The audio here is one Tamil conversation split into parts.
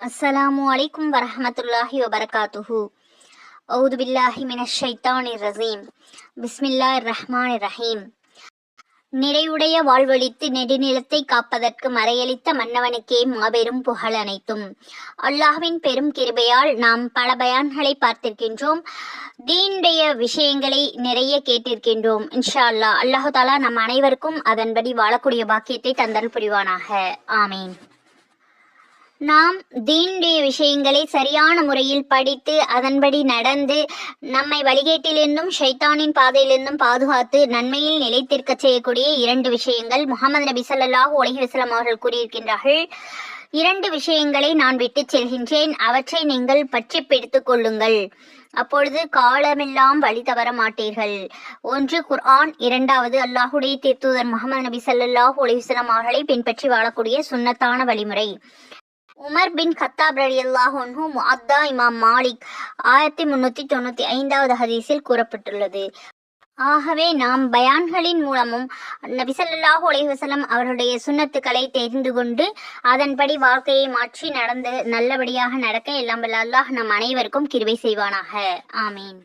அஸ்ஸலாமு அலைக்கும் வரஹ்மத்துல்லாஹி வபரகாத்துஹு. அவுது பில்லாஹி மினஷ் ஷைத்தானிர் ரஜீம். பிஸ்மில்லாஹிர் ரஹ்மானிர் ரஹீம். நிறைவுடைய வாழ்வழித்து நெடுநிலத்தை காப்பதற்கு மறையளித்த மன்னவனுக்கே மாபெரும் புகழ் அனைத்தும். அல்லாஹ்வின் பெரும் கிருபையால் நாம் பல பயான்களை பார்த்திருக்கின்றோம். தீனுடைய விஷயங்களை நிறைய கேட்டிருக்கின்றோம். இன்ஷா அல்லாஹ் அல்லாஹு தாலா நம் அனைவருக்கும் அதன்படி வாழக்கூடிய பாக்கியத்தை தந்தல் புரிவானாக. ஆமீன். நாம் தீனுடைய விஷயங்களை சரியான முறையில் படித்து அதன்படி நடந்து நம்மை வழிகேட்டிலிருந்தும் ஷைத்தானின் பாதையிலிருந்தும் பாதுகாத்து நன்மையில் நிலைத்திருக்க செய்யக்கூடிய 2 விஷயங்கள் முஹம்மது நபி ஸல்லல்லாஹு அலைஹி வஸல்லம் அவர்கள் கூறியிருக்கின்றார்கள். 2 விஷயங்களை நான் விட்டு செல்கின்றேன், அவற்றை நீங்கள் பற்றி பிடித்துக் கொள்ளுங்கள், அப்பொழுது காலமெல்லாம் வழி தவற மாட்டீர்கள். 1 குர்ஆன், 2வது அல்லாஹுடைய தூதர் முஹம்மது நபி ஸல்லல்லாஹு அலைஹி வஸல்லம் அவர்களை பின்பற்றி வாழக்கூடிய சுன்னத்தான வழிமுறை. உமர் பின் கத்தாப் ரலியல்லாஹு அன்ஹு முஅத்தா இமாம் மாலிக் 1395வது ஹதீஸில் கூறப்பட்டுள்ளது. ஆகவே நாம் பயான்களின் மூலமும் நபி ஸல்லல்லாஹு அலைஹி வஸல்லம் அவர்களுடைய சுன்னத்துக்களை தெரிந்து கொண்டு அதன்படி வாழ்க்கையை மாற்றி நடந்து நல்லபடியாக நடக்க எல்லாம் வல்ல அல்லாஹ் நம் அனைவருக்கும் கிருபை செய்வானாக. ஆமீன்.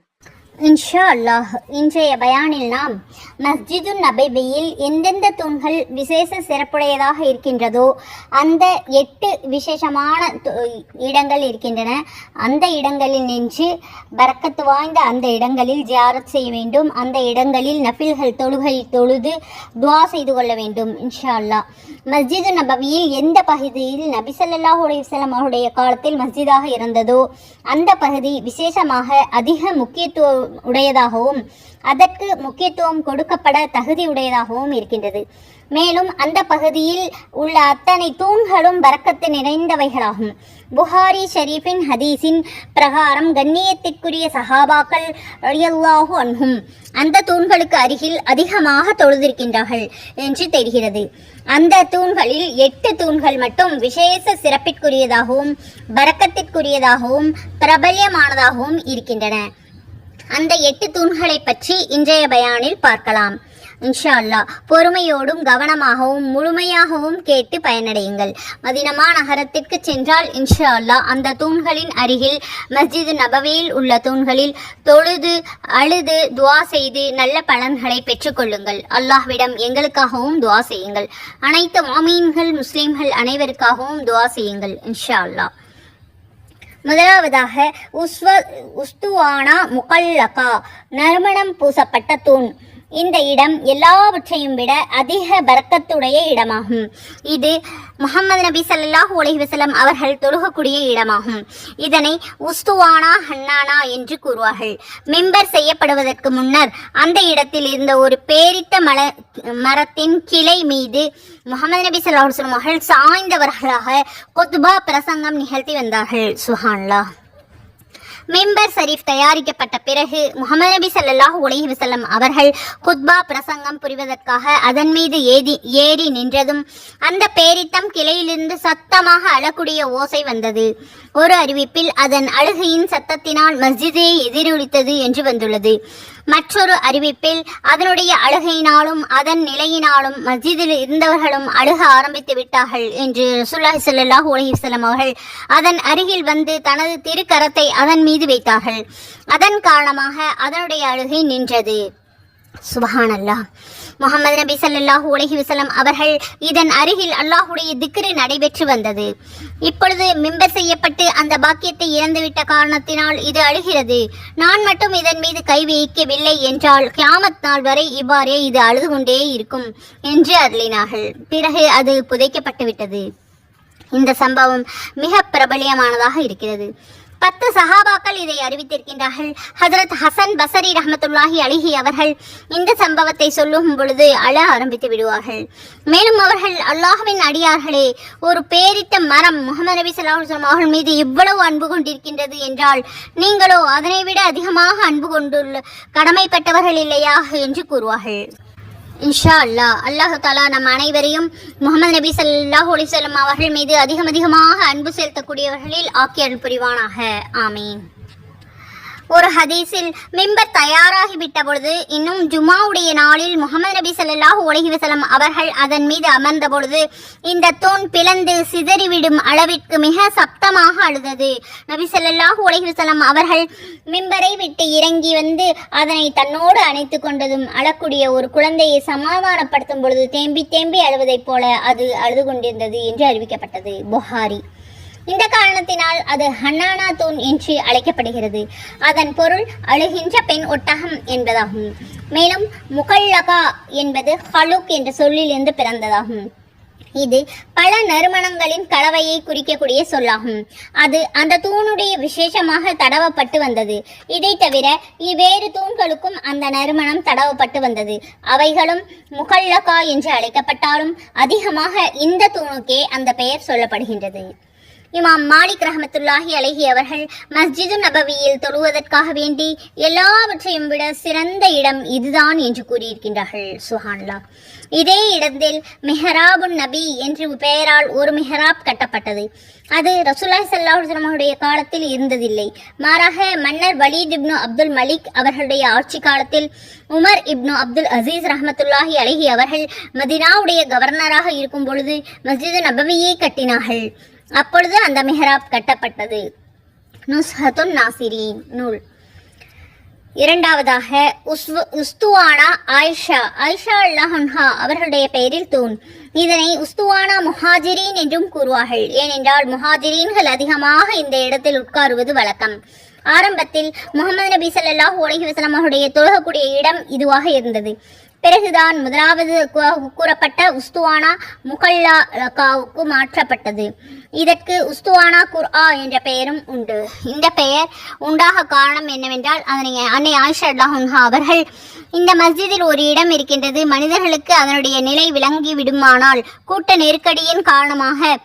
இன்ஷா அல்லாஹ் இன்றைய பயானில் நாம் மஸ்ஜிது நபவியில் எந்தெந்த தூண்கள் விசேஷ சிறப்புடையதாக இருக்கின்றதோ அந்த 8 விசேஷமான இடங்கள் இருக்கின்றன. அந்த இடங்களில் நின்று பரக்கத்து வாய்ந்த அந்த இடங்களில் ஜியாரத் செய்ய வேண்டும். அந்த இடங்களில் நஃபில்கள் தொழுகை தொழுது துவா செய்து கொள்ள வேண்டும். இன்ஷா அல்லாஹ் மஸ்ஜிது நபவியில் எந்த பகுதியில் நபி ஸல்லல்லாஹு அலைஹி வஸல்லம் அவருடைய காலத்தில் மஸ்ஜிதாக இருந்ததோ அந்த பகுதி விசேஷமாக அதிக முக்கியத்துவம் உடையதாகவும் அதற்கு முக்கியத்துவம் கொடுக்கப்பட தகுதி உடையதாகவும் இருக்கின்றது. மேலும் அந்த பகுதியில் உள்ள அத்தனை தூண்களும் பரக்கத்து நிறைந்தவைகளாகும். புகாரி ஷரீஃபின் ஹதீஸின் பிரகாரம் கண்ணியத்திற்குரிய சஹாபாக்கள் ரலியல்லாஹு அன்ஹும் அந்த தூண்களுக்கு அருகில் அதிகமாக தொழுதிருக்கின்றார்கள் என்று தெரிகிறது. அந்த தூண்களில் 8 தூண்கள் மட்டும் விசேஷ சிறப்பிற்குரியதாகவும் பரக்கத்திற்குரியதாகவும் பிரபல்யமானதாகவும் இருக்கின்றன. அந்த 8 தூண்களை பற்றி இன்றைய பயானில் பார்க்கலாம். இன்ஷா அல்லாஹ் பொறுமையோடும் கவனமாகவும் முழுமையாகவும் கேட்டு பயனடையுங்கள். மதீனா நகரத்திற்கு சென்றால் இன்ஷா அல்லாஹ் அந்த தூண்களின் அருகில் மஸ்ஜிது நபவியில் உள்ள தூண்களில் தொழுது அழுது துவா செய்து நல்ல பலன்களை பெற்றுக்கொள்ளுங்கள். அல்லாஹ்விடம் எங்களுக்காகவும் துவா செய்யுங்கள். அனைத்து முஃமின்கள் முஸ்லிம்கள் அனைவருக்காகவும் துவா செய்யுங்கள். இன்ஷா அல்லாஹ். முதலாவதாக உஸ்துவானா முகல்லகா, நறுமணம் பூசப்பட்ட தூண். இந்த இடம் எல்லாவற்றையும் விட அதிக பரக்கத்துடைய இடமாகும். இது முஹம்மது நபி ஸல்லல்லாஹு அலைஹி வஸல்லம் அவர்கள் தொழுகக்கூடிய இடமாகும். இதனை உஸ்துவானா ஹன்னானா என்று கூறுவார்கள். மிம்பர் செய்யப்படுவதற்கு முன்னர் அந்த இடத்தில் இருந்த ஒரு பேரித்த மரத்தின் கிளை மீது முஹம்மது நபி ஸல்லல்லாஹு அலைஹி வஸல்லம் அவர்கள் சாய்ந்தவர்களாக குத்பா பிரசங்கம் நிகழ்த்தி வந்தார்கள். சுப்ஹானல்லாஹ். மிம்பர் ஷரீஃப் தயாரிக்கப்பட்ட பிறகு முஹம்மது நபி ஸல்லல்லாஹு அலைஹி வஸல்லம் அவர்கள் குத்பா பிரசங்கம் புரிவதற்காக அதன் மீது ஏறி நின்றதும் அந்த பேரித்தம் கிளையிலிருந்து சத்தமாக அழக்கூடிய ஓசை வந்தது. ஒரு அறிவிப்பில் அதன் அழுகையின் சத்தத்தினால் மஸ்ஜிதே எதிரொலித்தது என்று வந்துள்ளது. மற்றொரு அறிவிப்பில் அதனுடைய அழுகையினாலும் அதன் நிலையினாலும் மஸ்ஜிதில் இருந்தவர்களும் அழுக ஆரம்பித்து விட்டார்கள் என்று ரசூலுல்லாஹி ஸல்லல்லாஹு அலைஹி வஸல்லம் அவர்கள் அதன் அருகில் வந்து தனது திருக்கரத்தை அதன் மீது வைத்தார்கள். அதன் காரணமாக அதனுடைய அழுகை நின்றது. சுப்ஹானல்லாஹ். முஹம்மது நபி ஸல்லல்லாஹு அலைஹி வஸல்லம் அவர்கள் இதன் அருகில் அல்லாஹ்வுடைய திக்ரு நடைபெற்று வந்தது. இப்பொழுது மிம்பர் செய்யப்பட்டு அந்த பாக்கியத்தை இழந்துவிட்ட காரணத்தினால் இது அழுகிறது. நான் மட்டும் இதன் மீது கை வைக்கவில்லை என்றால் கியாமத் நாள் வரை இவ்வாறே இது அழுது கொண்டே இருக்கும் என்று அருளினார்கள். பிறகு அது புதைக்கப்பட்டு விட்டது. இந்த சம்பவம் மிக பிரபலியமானதாக இருக்கிறது. 10 சஹாபாக்கள் இதை அறிவித்திருக்கின்றார்கள். ஹஜ்ரத் ஹசன் பஸரி ரஹ்மத்துல்லாஹி அலைஹி அவர்கள் இந்த சம்பவத்தை சொல்லும் பொழுது அழ ஆரம்பித்து விடுவார்கள். மேலும் அவர்கள் அல்லாஹ்வின் அடியார்களே, ஒரு பேரித்த மரம் முஹம்மது நபி ஸல்லல்லாஹு அலைஹி வஸல்லம் அவர்கள் மீது இவ்வளவு அன்பு கொண்டிருக்கின்றது என்றால் நீங்களோ அதனை விட அதிகமாக அன்பு கொண்டுள்ள கடமைப்பட்டவர்கள் இல்லையா என்று கூறுவார்கள். இன்ஷா அல்லாஹ் அல்லாஹு தாலா நம் அனைவரையும் முஹம்மது நபி ஸல்லல்லாஹு அலைஹி வஸல்லம் அவர்கள் மீது அதிகமாக அன்பு செலுத்தக்கூடியவர்களில் ஆக்கி அருள் புரிவானாக. ஆமீன். ஒரு ஹதீஸில் மிம்பர் தயாராகிவிட்ட பொழுது, இன்னும் ஜுமாவுடைய நாளில் முகமது நபி ஸல்லல்லாஹு அலைஹி வஸல்லம் அவர்கள் அதன் மீது அமர்ந்த பொழுது இந்த தூண் பிளந்து சிதறிவிடும் அளவிற்கு மிக சப்தமாக அழுதது. நபி ஸல்லல்லாஹு அலைஹி வஸல்லம் அவர்கள் மிம்பரை விட்டு இறங்கி வந்து அதனை தன்னோடு அணைத்து கொண்டதும் அழக்கூடிய ஒரு குழந்தையை சமாதானப்படுத்தும் பொழுது தேம்பி தேம்பி அழுவதைப் போல அது அழுது கொண்டிருந்தது என்று அறிவிக்கப்பட்டது. புகாரி. இந்த காரணத்தினால் அது ஹன்னானா தூண் என்று அழைக்கப்படுகிறது. அதன் பொருள் அழுகின்ற பெண் ஒட்டகம் என்பதாகும். மேலும் முகல்லகா என்பது ஹலுக் என்ற சொல்லிலிருந்து பிறந்ததாகும். இது பல நறுமணங்களின் கலவையை குறிக்கக்கூடிய சொல்லாகும். அது அந்த தூணுடைய விசேஷமாக தடவப்பட்டு வந்தது. இதை தவிர இவ்வேறு தூண்களுக்கும் அந்த நறுமணம் தடவப்பட்டு வந்தது. அவைகளும் முகல்லகா என்று அழைக்கப்பட்டாலும் அதிகமாக இந்த தூணுக்கே அந்த பெயர் சொல்லப்படுகின்றது. இமாம் மாலிக் ரஹமத்துல்லாஹி அலைஹி அவர்கள் மஸ்ஜிது நபவியில் தொழுவதற்காக வேண்டி எல்லாவற்றையும் விட சிறந்த இடம் இதுதான் என்று கூறியிருக்கின்றார்கள். சுஹான்ல்லாஹ். இதே இடத்தில் மெஹராபுன் நபி என்று பெயரால் ஒரு மெஹராப் கட்டப்பட்டது. அது ரசூலுல்லாஹி ஸல்லல்லாஹு அலைஹி வஸல்லம் காலத்தில் இருந்ததில்லை. மாறாக மன்னர் வலீத் இப்னு அப்துல் மலிக் அவர்களுடைய ஆட்சி காலத்தில் உமர் இப்னு அப்துல் அசீஸ் ரஹமத்துல்லாஹி அலைஹி அவர்கள் மதீனாவுடைய கவர்னராக இருக்கும் பொழுது மஸ்ஜிது நபவியை கட்டினார்கள். அப்பொழுது அந்த மிஹராப் கட்டப்பட்டது. நுஸ்ஹத்துன் நாசிரீன் நூல். இரண்டாவதாக உஸ்துவானா ஆயிஷா அல்லாஹ் அன்ஹா அவர்களுடைய பெயரில் தூண். இதனை உஸ்துவானா முஹாஜிரீன் என்றும் கூறுவார்கள். ஏனென்றால் முஹாஜிரீன்கள் அதிகமாக இந்த இடத்தில் உட்காருவது வழக்கம். ஆரம்பத்தில் முகமது நபி ஸல்லல்லாஹு அலைஹி வஸல்லம் அவருடைய தொழுகக்கூடிய இடம் இதுவாக இருந்தது. பிறகுதான் முதலாவது கூறப்பட்ட உஸ்துவானா முகல்லாவுக்கு மாற்றப்பட்டது. இதற்கு உஸ்துவானா குர்ஆ என்ற பெயரும் உண்டு. இந்த பெயர் உண்டாக காரணம் என்னவென்றால் அதனை அன்னை ஆயிஷா ரலியல்லாஹு அன்ஹா அவர்கள், இந்த மஸ்ஜிதில் ஒரு இடம் இருக்கின்றது, மனிதர்களுக்கு அதனுடைய நிலை விளங்கி விடுமானால் கூட்ட நெருக்கடியின் காரணமாக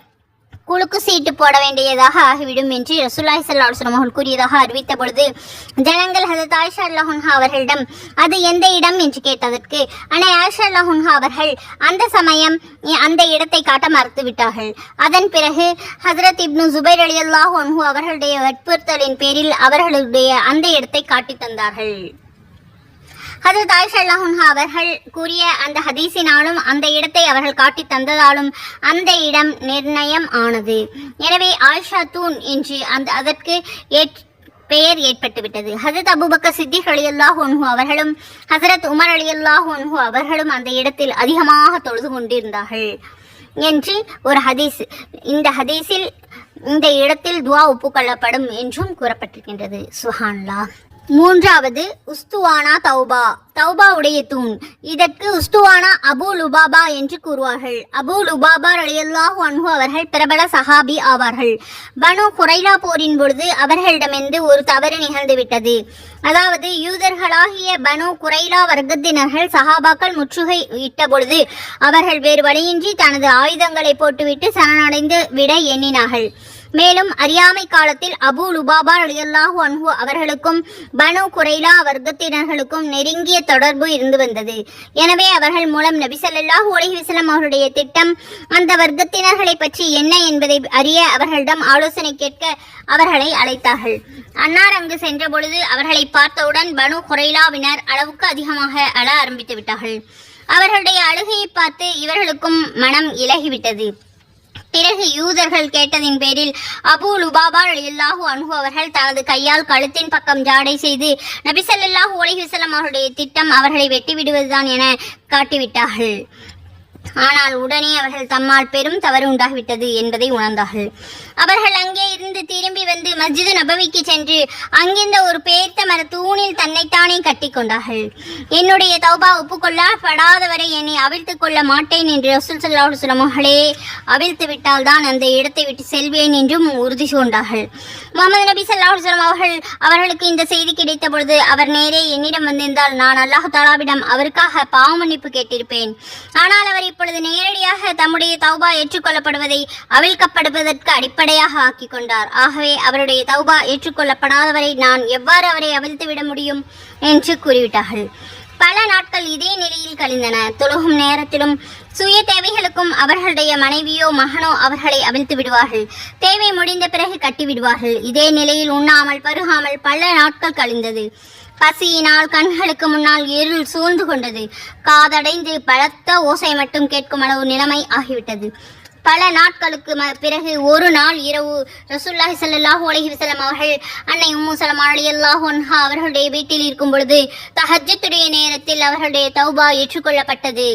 குலுக்கு சீட்டு போட வேண்டியதாக ஆகிவிடும் என்று ரசூலுல்லாஹி ஸல்லல்லாஹு அலைஹி வஸல்லம் அவர்கள் கூறியதாக அறிவித்த பொழுது ஜனங்கள் ஹஜ்ரத் ஆயிஷா ரலியல்லாஹு அன்ஹா அவர்களிடம் அது எந்த இடம் என்று கேட்டதற்கு அன்னை ஆயிஷா ரலியல்லாஹு அன்ஹா அவர்கள் அந்த சமயம் அந்த இடத்தை காட்ட மறுத்து விட்டார்கள். அதன் பிறகு ஹஜ்ரத் இப்னு ஜுபைர் ரலியல்லாஹு அன்ஹு அவர்களுடைய வற்புறுத்தலின் பேரில் அவர்களுடைய அந்த இடத்தை காட்டி தந்தார்கள். ஹஜ்ரத் ஆயிஷா ரலியல்லாஹு அன்ஹா அவர்கள் கூறிய அந்த ஹதீஸினாலும் அந்த இடத்தை அவர்கள் காட்டி தந்ததாலும் அந்த இடம் நிர்ணயம் ஆனது. எனவே ஆயிஷா தூண் என்று அதற்கு பெயர் ஏற்பட்டுவிட்டது. ஹஜ்ரத் அபூபக்கர் சித்திக் ரலியல்லாஹு அன்ஹு அவர்களும் ஹஜ்ரத் உமர் ரலியல்லாஹு அன்ஹு அவர்களும் அந்த இடத்தில் அதிகமாக தொழுது கொண்டிருந்தார்கள் என்று ஒரு ஹதீஸ். இந்த ஹதீஸில் இந்த இடத்தில் துவா ஒப்புக்கொள்ளப்படும் என்றும் கூறப்பட்டிருக்கின்றது. சுப்ஹானல்லாஹ். மூன்றாவது உஸ்துவானா தௌபாவுடைய தூண். இதற்கு உஸ்துவானா அபு லுபாபா என்று கூறுவார்கள். அபு லுபாபா ரலியல்லாஹு அன்ஹு அவர்கள் பிரபல சஹாபி ஆவார்கள். பனு குரைலா போரின் பொழுது அவர்களிடமிருந்து ஒரு தவறு நிகழ்ந்துவிட்டது. அதாவது யூதர்களாகிய பனு குரைலா வர்க்கத்தினர்கள் சஹாபாக்கள் முற்றுகை இட்ட பொழுது அவர்கள் வேறு வழியின்றி தனது ஆயுதங்களை போட்டுவிட்டு சரணடைந்து விட எண்ணினார்கள். மேலும் அறியாமை காலத்தில் அபு லுபாபா ரலியல்லாஹு அன்ஹு அவர்களுக்கும் பனு குரைலா வர்க்கத்தினர்களுக்கும் நெருங்கிய தொடர்பு இருந்து வந்தது. எனவே அவர்கள் மூலம் நபி ஸல்லல்லாஹு அலைஹி வஸல்லம் அவருடைய திட்டம் அந்த வர்க்கத்தினர்களை பற்றி என்ன என்பதை அறிய அவர்களிடம் ஆலோசனை கேட்க அவர்களை அழைத்தார்கள். அன்னார் அங்கு சென்ற பொழுது அவர்களை பார்த்தவுடன் பனு குரைலாவினர் அளவுக்கு அதிகமாக அழ ஆரம்பித்து விட்டார்கள். அவர்களுடைய அழுகையை பார்த்து இவர்களுக்கும் மனம் இலகிவிட்டது. பிறகு யூதர்கள் கேட்டதின் பேரில் அபு லுபாபா ரலியல்லாஹு அன்ஹு அவர்கள் தனது கையால் கழுத்தின் பக்கம் ஜாடை செய்து நபி ஸல்லல்லாஹு அலைஹி வஸல்லம் அவருடைய திட்டம் அவர்களை வெட்டிவிடுவதுதான் என காட்டிவிட்டார்கள். ஆனால் உடனே அவர்கள் தம்மால் பெரும் தவறு உண்டாகிவிட்டது என்பதை உணர்ந்தார்கள். அவர்கள் அங்கே இருந்து திரும்பி வந்து மஸ்ஜிது நபவிக்கு சென்று அங்கிருந்த ஒரு பேர்த்த மர தூணில் தன்னைத்தானே கட்டி கொண்டார்கள். என்னுடைய தௌபா ஒப்புக்கொள்ளப்படாதவரை என்னை அவிழ்த்து கொள்ள மாட்டேன் என்று ரசூல் ஸல்லல்லாஹு அலைஹி வஸல்லம் அவர்களே அவிழ்த்து விட்டால் தான் அந்த இடத்தை விட்டு செல்வேன் என்றும் உறுதி கொண்டார்கள். முஹம்மது நபி ஸல்லல்லாஹு அலைஹி வஸல்லம் அவர்களுக்கு இந்த செய்தி கிடைத்த பொழுது அவர் நேரே என்னிடம் வந்திருந்தால் நான் அல்லாஹ் தஆலாவிடம் அவருக்காக பாவ மன்னிப்பு கேட்டிருப்பேன். ஆனால் அவர் இப்பொழுது நேரடியாக தம்முடைய தௌபா ஏற்றுக்கொள்ளப்படுவதை அவிழ்க்கப்படுவதற்கு அடிப்படையாக ஆக்கி கொண்டார். ஆகவே அவருடைய தௌபா ஏற்றுக்கொள்ளப்படாதவரை நான் எவ்வாறு அவரை அவிழ்த்து விட முடியும் என்று கூறிவிட்டார்கள். பல நாட்கள் இதே நிலையில் கழிந்தன. தொழுகும் நேரத்திலும் சுய தேவைகளுக்கும் அவர்களுடைய மனைவியோ மகனோ அவர்களை அவிழ்த்து விடுவார்கள். தேவை முடிந்த பிறகு கட்டிவிடுவார்கள். இதே நிலையில் உண்ணாமல் பருகாமல் பல நாட்கள் கழிந்தது. பசியினால் கண்களுக்கு முன்னால் இருள் சூழ்ந்து கொண்டது. காதடைந்து பலத்த ஓசை மட்டும் கேட்கும் அளவு நிலைமை ஆகிவிட்டது. பல நாட்களுக்கு பிறகு ஒரு நாள் இரவு ரசூலுல்லாஹி ஸல்லல்லாஹு அலைஹி வஸல்லம் அவர்கள் அன்னை உம்மு ஸலமா ரலியல்லாஹு அன்ஹா அவர்களுடைய வீட்டில் இருக்கும் பொழுது தஹஜ்ஜுடைய நேரத்தில் அவர்களுடைய தௌபா ஏற்றுக்கொள்ளப்பட்டது.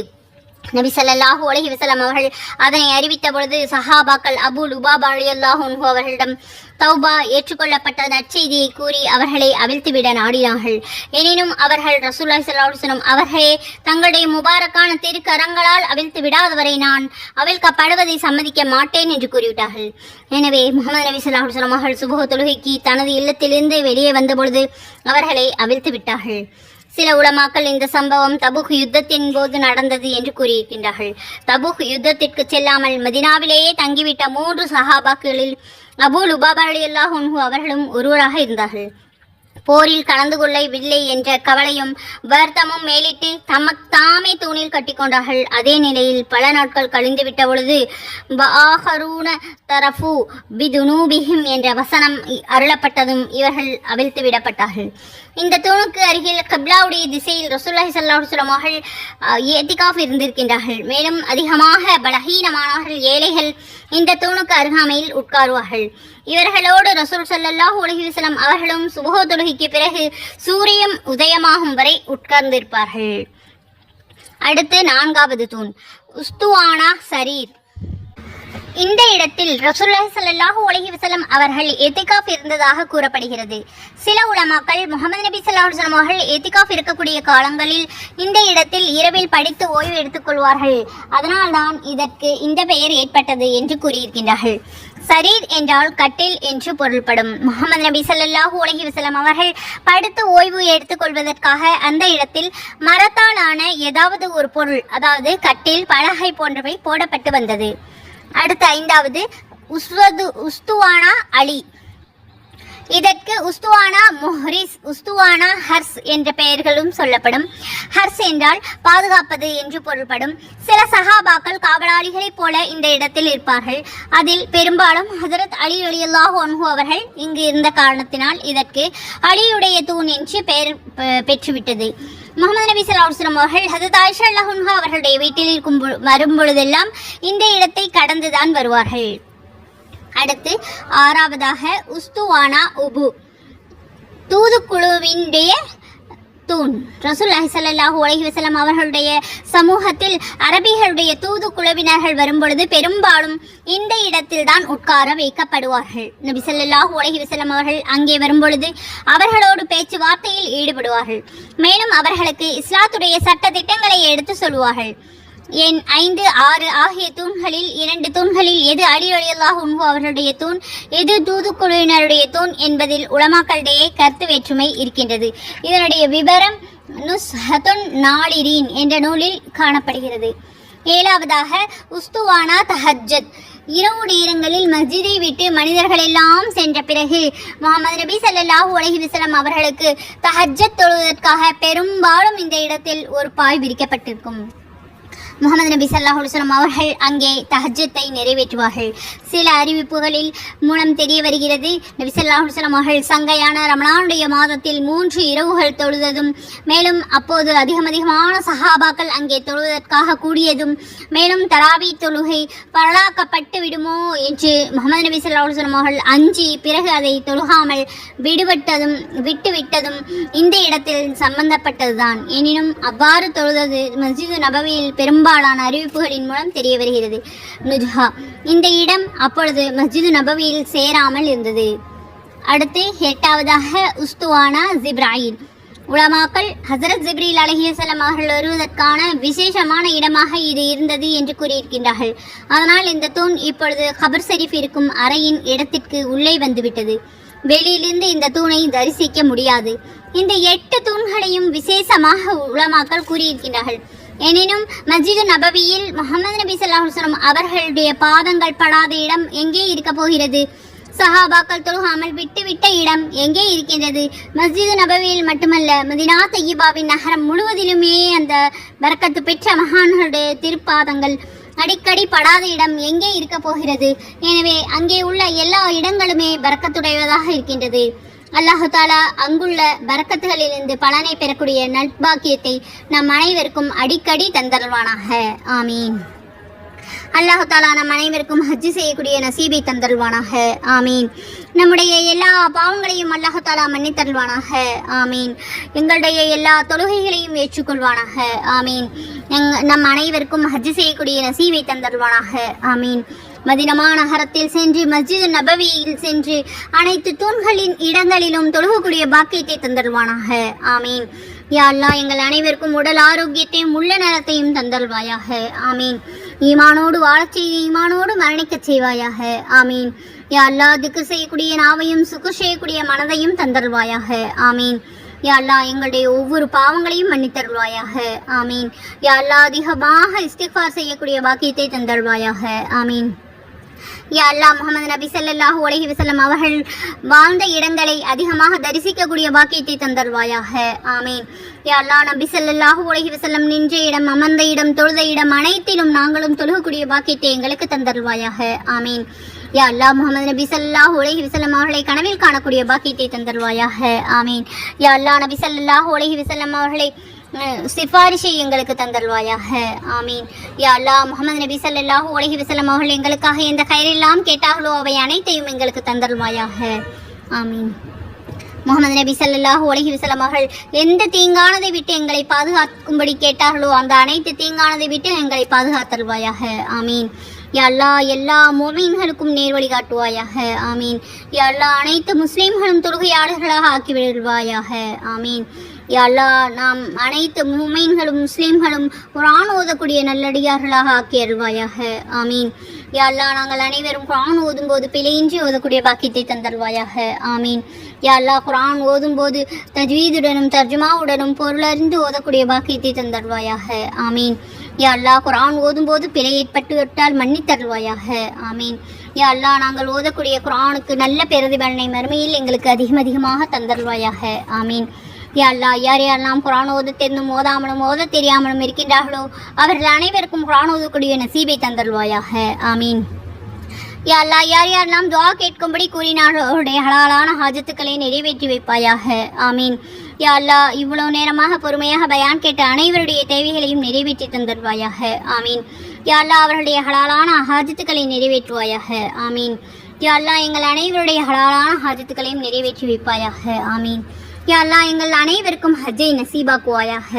நபி ஸல்லல்லாஹு அலைஹி வஸல்லம் அவர்கள் அதனை அறிவித்த பொழுது சஹாபாக்கள் அபூ லுபாபா ரலியல்லாஹு அன்ஹு அவர்களிடம் தௌபா ஏற்றுக்கொள்ளப்பட்ட நற்செய்தியை கூறி அவர்களை அவிழ்த்துவிட நாடினார்கள். எனினும் அவர்கள் ரசூலுல்லாஹி ஸல்லல்லாஹு அலைஹி வஸல்லம் அவர்களே, தங்களுடைய முபாரக்கான திருக்கரங்களால் அவிழ்த்து விடாதவரை நான் அவிழ்க்கப்படுவதை சம்மதிக்க மாட்டேன் என்று கூறிவிட்டார்கள். எனவே முஹம்மது நபி ஸல்லல்லாஹு அலைஹி வஸல்லம் அவர்கள் சுபஹ் தொழுகைக்கு தனது இல்லத்திலிருந்து வெளியே வந்தபொழுது அவர்களை அவிழ்த்து விட்டார்கள். சில உலமாக்கள் இந்த சம்பவம் தபூக் யுத்தத்தின் போது நடந்தது என்று கூறியிருக்கின்றார்கள். தபூக் யுத்தத்திற்கு செல்லாமல் மதினாவிலேயே தங்கிவிட்ட 3 சஹாபாக்களில் அபூ லுபாபா ரலியல்லாஹு அன்ஹு அவர்களும் ஒருவராக இருந்தார்கள். போரில் கலந்து கொள்ளவில்லை என்ற கவலையும் வருத்தமும் மேலிட்டு தமக்தாமே தூணில் கட்டிக்கொண்டார்கள். அதே நிலையில் பல நாட்கள் கழிந்து விட்ட பொழுது வஆஹரூன தரஃபு பிதுனூபிஹிம் என்ற வசனம் அருளப்பட்டதும் இவர்கள் அவிழ்த்து விடப்பட்டார்கள். இந்த தூணுக்கு அருகில் கிப்லாவுடைய திசையில் ரசூலுல்லாஹி ஸல்லல்லாஹு அலைஹி வஸல்லம் அவர்கள் இஅ்திகாஃப் இருந்திருக்கின்றார்கள். மேலும் அதிகமாக பலஹீனமானவர்கள், ஏழைகள் இந்த தூணுக்கு அருகாமையில் உட்காருவார்கள். இவர்களோடு ரசூல் ஸல்லல்லாஹு அலைஹி வஸல்லம் அவர்களும் சுபஹ் தொழுகைக்கு பிறகு சூரியன் உதயமாகும் வரை உட்கார்ந்திருப்பார்கள். அடுத்து 4வது தூண் உஸ்துவானா சரீர். இந்த இடத்தில் ரசூலுல்லாஹி ஸல்லல்லாஹு அலைஹி வஸல்லம் அவர்கள் இஅ்திகாஃப் இருந்ததாக கூறப்படுகிறது. சில உலமாக்கள் முஹம்மது நபி ஸல்லல்லாஹு அலைஹி வஸல்லம் அவர்கள் இஅ்திகாஃப் இருக்கக்கூடிய காலங்களில் இந்த இடத்தில் இரவில் படித்து ஓய்வு எடுத்துக்கொள்வார்கள், அதனால்தான் இதற்கு இந்த பெயர் ஏற்பட்டது என்று கூறியிருக்கின்றார்கள். சரீர் என்றால் கட்டில் என்று பொருள்படும். முஹம்மது நபி ஸல்லல்லாஹு அலைஹி வஸல்லம் அவர்கள் படுத்து ஓய்வு எடுத்துக்கொள்வதற்காக அந்த இடத்தில் மரத்தாலான ஏதாவது ஒரு பொருள், அதாவது கட்டில், பலகை போன்றவை போடப்பட்டு வந்தது. அடுத்த 5வது உஸ்துவானா அலி. இதற்கு உஸ்துவானா முஹ்ரிஸ், உஸ்துவானா ஹர்ஸ் என்ற பெயர்களும் சொல்லப்படும். ஹர்ஸ் என்றால் பாதுகாப்பது என்று பொருள்படும். சில சஹாபாக்கள் காவலாளிகளைப் போல இந்த இடத்தில் இருப்பார்கள். அதில் பெரும்பாலும் ஹஜரத் அலி ரலியல்லாஹு அன்ஹு அவர்கள் இங்கு இருந்த காரணத்தினால் இதற்கு அலியுடைய தூண் என்று பெயர் பெற்றுவிட்டது. முஹம்மது நபி ஸல்லல்லாஹு அலைஹி வஸல்லம் அவர்கள் ஹஜரத் ஆயிஷா ரலியல்லாஹு அன்ஹா அவர்களுடைய வீட்டில் வரும்பொழுதெல்லாம் இந்த இடத்தை கடந்துதான் வருவார்கள். அடுத்து 6வதாக உஸ்துவானா உபு, தூதுக்குழுவினுடைய தூண். ரசூலுல்லாஹி ஸல்லல்லாஹு அலைஹி வஸல்லம் அவர்களுடைய சமூகத்தில் அரபிகளுடைய தூதுக்குழுவினர்கள் வரும்பொழுது பெரும்பாலும் இந்த இடத்தில் தான் உட்கார வைக்கப்படுவார்கள். நபி ஸல்லல்லாஹு அலைஹி வஸல்லம் அவர்கள் அங்கே வரும்பொழுது அவர்களோடு பேச்சுவார்த்தையில் ஈடுபடுவார்கள். மேலும் அவர்களுக்கு இஸ்லாத்துடைய சட்ட திட்டங்களை எடுத்து சொல்வார்கள். எண் 5, 6 ஆகிய தூண்களில் 2 தூண்களில் எது அலி ரலியல்லாஹு அன்ஹு அவர்களுடைய தூண், எது தூதுக்குழுவினருடைய தூண் என்பதில் உலமாக்களிடையே கருத்து வேற்றுமை இருக்கின்றது. இதனுடைய விவரம் நுஸ்ஹத்துன் நாலிரீன் என்ற நூலில் காணப்படுகிறது. 7வதாக உஸ்துவானா தஹஜ்ஜத். இரவு நேரங்களில் மஸ்ஜிதை விட்டு மனிதர்கள் எல்லாம் சென்ற பிறகு முஹம்மது நபி ஸல்லல்லாஹு அலைஹி வஸல்லம் அவர்களுக்கு தஹஜ்ஜத் தொழுவதற்காக பெரும்பாலும் இந்த இடத்தில் ஒரு பாய் விரிக்கப்பட்டிருக்கும். முஹம்மது நபி ஸல்லல்லாஹு அலைஹி வஸல்லம் அவர்கள் அங்கே தஹஜ்ஜத்தை நிறைவேற்றுவார்கள். சில அறிவிப்புகளில் மூலம் தெரிய வருகிறது, நபி ஸல்லல்லாஹு அலைஹி வஸல்லம் அவர்கள் சங்கையான ரமலானுடைய மாதத்தில் 3 இரவுகள் தொழுததும், மேலும் அப்போது அதிகமான சஹாபாக்கள் அங்கே தொழுவதற்காக கூடியதும், மேலும் தராவி தொழுகை பரலாக்கப்பட்டு விடுமோ என்று முஹம்மது நபி ஸல்லல்லாஹு அலைஹி வஸல்லம் அவர்கள் அஞ்சி பிறகு அதை தொழுகாமல் விட்டுவிட்டதும் இந்த இடத்தில் சம்பந்தப்பட்டதுதான். எனினும் அவ்வாறு தொழுதது மஸ்ஜிது நபவியில் பெரும்பாலான அறிவிப்புகளின் மூலம் தெரிய வருகிறது. நுஜ்ஹா, இந்த இடம் அப்பொழுது மஸ்ஜிது நபவியில் சேராமல் இருந்தது. அடுத்து 8வதாக உஸ்துவானா ஜிப்ராயில். உலமாக்கள் ஹசரத் ஜிப்ரீல் அலைஹிஸ்ஸலாம் அவர்கள் வருவதற்கான விசேஷமான இடமாக இது இருந்தது என்று கூறியிருக்கின்றார்கள். அதனால் இந்த தூண் இப்பொழுது கபர் ஷரீஃப் இருக்கும் அறையின் இடத்திற்கு உள்ளே வந்துவிட்டது. வெளியிலிருந்து இந்த தூணை தரிசிக்க முடியாது. இந்த 8 தூண்களையும் விசேஷமாக உலமாக்கள் கூறியிருக்கின்றார்கள். எனினும் மஸ்ஜிது நபவியில் முஹம்மது நபி ஸல்லல்லாஹு அலைஹி வஸல்லம் அவர்களுடைய பாதங்கள் படாத இடம் எங்கே இருக்க போகிறது? சஹாபாக்கள் தொழுகாமல் விட்டுவிட்ட இடம் எங்கே இருக்கின்றது? மஸ்ஜிது நபவியில் மட்டுமல்ல, மதினா தையிபாவின் நகரம் முழுவதிலுமே அந்த பரக்கத்து பெற்ற மகான்களுடைய திருப்பாதங்கள் அடிக்கடி படாத இடம் எங்கே இருக்க போகிறது? எனவே அங்கே உள்ள எல்லா இடங்களுமே பரக்கத்துடையதாக இருக்கின்றது. அல்லாஹு தாலா அங்குள்ள பரக்கத்துகளிலிருந்து பலனை பெறக்கூடிய நல்பாக்கியத்தை நம் அனைவருக்கும் அடிக்கடி தந்தருள்வானாக. ஆமீன். அல்லாஹு தாலா நம் அனைவருக்கும் ஹஜ்ஜு செய்யக்கூடிய நசீபை தந்தருள்வானாக. ஆமீன். நம்முடைய எல்லா பாவங்களையும் அல்லாஹு தாலா மன்னித்தருள்வானாக. ஆமீன். எங்களுடைய எல்லா தொழுகைகளையும் ஏற்றுக்கொள்வானாக. ஆமீன். நம் அனைவருக்கும் ஹஜ்ஜு செய்யக்கூடிய நசீபை தந்தருள்வானாக. ஆமீன். மதினா நகரத்தில் சென்று மஸ்ஜித் நபவியில் சென்று அனைத்து தூண்களின் இடங்களிலும் தொழுகக்கூடிய பாக்கியத்தை தந்தருள்வானாக. ஆமீன். யா அல்லாஹ் எங்கள் அனைவருக்கும் உடல் ஆரோக்கியத்தையும் உள்ள நலத்தையும் தந்தருள்வாயாக. ஆமீன். ஈமானோடு வாழச் செய்து ஈமானோடு மரணிக்கச் செய்வாயாக. ஆமீன். யா அல்லாஹ் திக்ர் செய்யக்கூடிய நாவையும் சுக்கு செய்யக்கூடிய மனதையும் தந்தருள்வாயாக. ஆமீன். யா அல்லாஹ் எங்களுடைய ஒவ்வொரு பாவங்களையும் மன்னித்தருள்வாயாக. ஆமீன். யா அல்லாஹ் அதிகமாக இஸ்திக்ஃபார் செய்யக்கூடிய பாக்கியத்தை தந்தருள்வாயாக. ஆமீன். யா அல்லாஹ் முஹம்மது நபி ஸல்லல்லாஹு அலைஹி வஸல்லம் அவர்கள் வாழ்ந்த இடங்களை அதிகமாக தரிசிக்கக்கூடிய பாக்கியத்தை தந்தருள்வாயாக. ஆமீன். யா அல்லாஹ் நபி ஸல்லல்லாஹு அலைஹி வஸல்லம் நின்ற இடம், அமர்ந்த இடம், தொழுத இடம் அனைத்திலும் நாங்களும் தொழுகக்கூடிய பாக்கியத்தை எங்களுக்கு தந்தருள்வாயாக. ஆமீன். யா அல்லாஹ் முஹம்மது நபி ஸல்லல்லாஹு அலைஹி வஸல்லம் அவர்களை கனவில் காணக்கூடிய பாக்கியத்தை தந்தருள்வாயாக. ஆமீன். யா அல்லாஹ் நபி ஸல்லல்லாஹு அலைஹி வஸல்லம் அவர்களை சிபாரிஷை எங்களுக்கு தந்தருள்வாயாக. ஆமீன். யா அல்லாஹ் முஹம்மது நபி ஸல்லல்லாஹு அலைஹி வஸல்லம் அவர்கள் எங்களுக்காக எந்த கயிறெல்லாம் கேட்டார்களோ அவை அனைத்தையும் எங்களுக்கு தந்தருள்வாயாக. ஆமீன். முஹம்மது நபி ஸல்லல்லாஹு அலைஹி வஸல்லம் அவர்கள் எந்த தீங்கானதை விட்டு எங்களை பாதுகாக்கும்படி கேட்டார்களோ அந்த அனைத்து தீங்கானதை விட்டு எங்களை பாதுகாத்தருள்வாயாக. ஆமீன். யா அல்லாஹ் எல்லா முஃமின்களுக்கும் நேர்வழி காட்டுவாயாக. ஆமீன். யா அல்லாஹ் அனைத்து முஸ்லிம்களும் தொழுகையாளர்களாக ஆக்கிவிடுவாயாக. ஆமீன். யா அல்லாஹ் நாம் அனைத்து முஃமின்களும் முஸ்லிம்களும் குர்ஆன் ஓதக்கூடிய நல்லடியார்களாக ஆக்கி அருள்வாயாக. ஆமீன். யா அல்லாஹ் நாங்கள் அனைவரும் குர்ஆன் ஓதும்போது பிழையின்றி ஓதக்கூடிய பாக்கியத்தை தந்தருள்வாயாக. ஆமீன். யா அல்லாஹ் குர்ஆன் ஓதும்போது தஜ்வீதுடனும் தர்ஜுமாவுடனும் பொருளறிந்து ஓதக்கூடிய பாக்கியத்தை தந்தருள்வாயாக. ஆமீன். யா அல்லாஹ் குர்ஆன் ஓதும்போது பிழை ஏற்பட்டு விட்டால் மன்னித்தருள்வாயாக. ஆமீன். யா அல்லாஹ் நாங்கள் ஓதக்கூடிய குர்ஆனுக்கு நல்ல பிரதிபலனை மறுமையில் எங்களுக்கு அதிகமாக தந்தருள்வாயாக. ஆமீன். யா அல்லாஹ் யார் யாரெல்லாம் குர்ஆன் ஓத தெரிந்தும் ஓதாமலும் ஓத தெரியாமலும் இருக்கின்றார்களோ அவர்கள் அனைவருக்கும் குர்ஆன் ஓதக்கூடிய நசீபை தந்தருள்வாயாக. ஆமீன். யா அல்லாஹ் யார் யாரெல்லாம் துஆ கேட்கும்படி கூறினார்களோ அவருடைய ஹலாலான ஹாஜத்துக்களை நிறைவேற்றி வைப்பாயாக. ஆமீன். யா அல்லாஹ் இவ்வளவு நேரமாக பொறுமையாக பயான் கேட்ட அனைவருடைய தேவைகளையும் நிறைவேற்றி தந்தருள்வாயாக. ஆமீன். யா அல்லாஹ் அவர்களுடைய ஹலாலான ஹாஜத்துக்களை நிறைவேற்றுவாயாக. ஆமீன். யா அல்லாஹ் எங்கள் அனைவருடைய ஹலாலான ஹாஜத்துக்களையும் நிறைவேற்றி வைப்பாயாக. ஆமீன். யா அல்லாஹ் எங்கள் அனைவருக்கும் ஹஜ்ஜை நசீபாக்குவாயாக.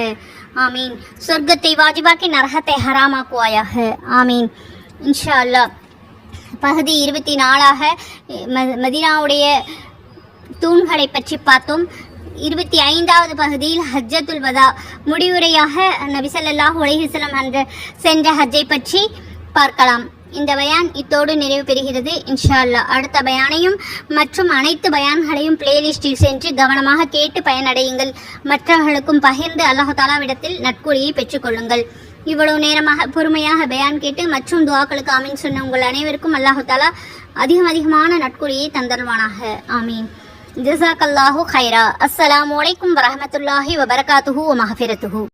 ஆமீன். சொர்க்கத்தை வாஜிபாக்கி நரகத்தை ஹராமாக்குவாயாக. ஆமீன். இன்ஷா அல்லாஹ் பகுதி 24ஆக மதீனாவுடைய தூண்களை பற்றி பார்த்தோம். 25வது பகுதியில் ஹஜ்ஜத்துல் வதா முடிவுரையாக நபி ஸல்லல்லாஹு அலைஹி வஸல்லம் சென்ற ஹஜ்ஜை பற்றி பார்க்கலாம். இந்த பயான் இத்தோடு நிறைவு பெறுகிறது. இன்ஷா அல்லாஹ் அடுத்த பயானையும் மற்றும் அனைத்து பயான்களையும் பிளேலிஸ்டில் சென்று கவனமாக கேட்டு பயனடையுங்கள். மற்றவர்களுக்கும் பகிர்ந்து அல்லாஹ் தஆலாவிடத்தில் நற்கூலியை பெற்றுக்கொள்ளுங்கள். இவ்வளவு நேரமாக பொறுமையாக பயான் கேட்டு மற்றும் துஆக்களுக்கு ஆமீன் சொன்ன உங்கள் அனைவருக்கும் அல்லாஹ் தஆலா அதிகமான நற்கூலியை தந்தருள்வானாக. ஆமீன். ஜஸாக்கல்லாஹு கைரா. அஸ்ஸலாமு அலைக்கும் வரஹ்மத்துல்லாஹி வபரகாத்துஹு வ மக்ஃபிரத்துஹு.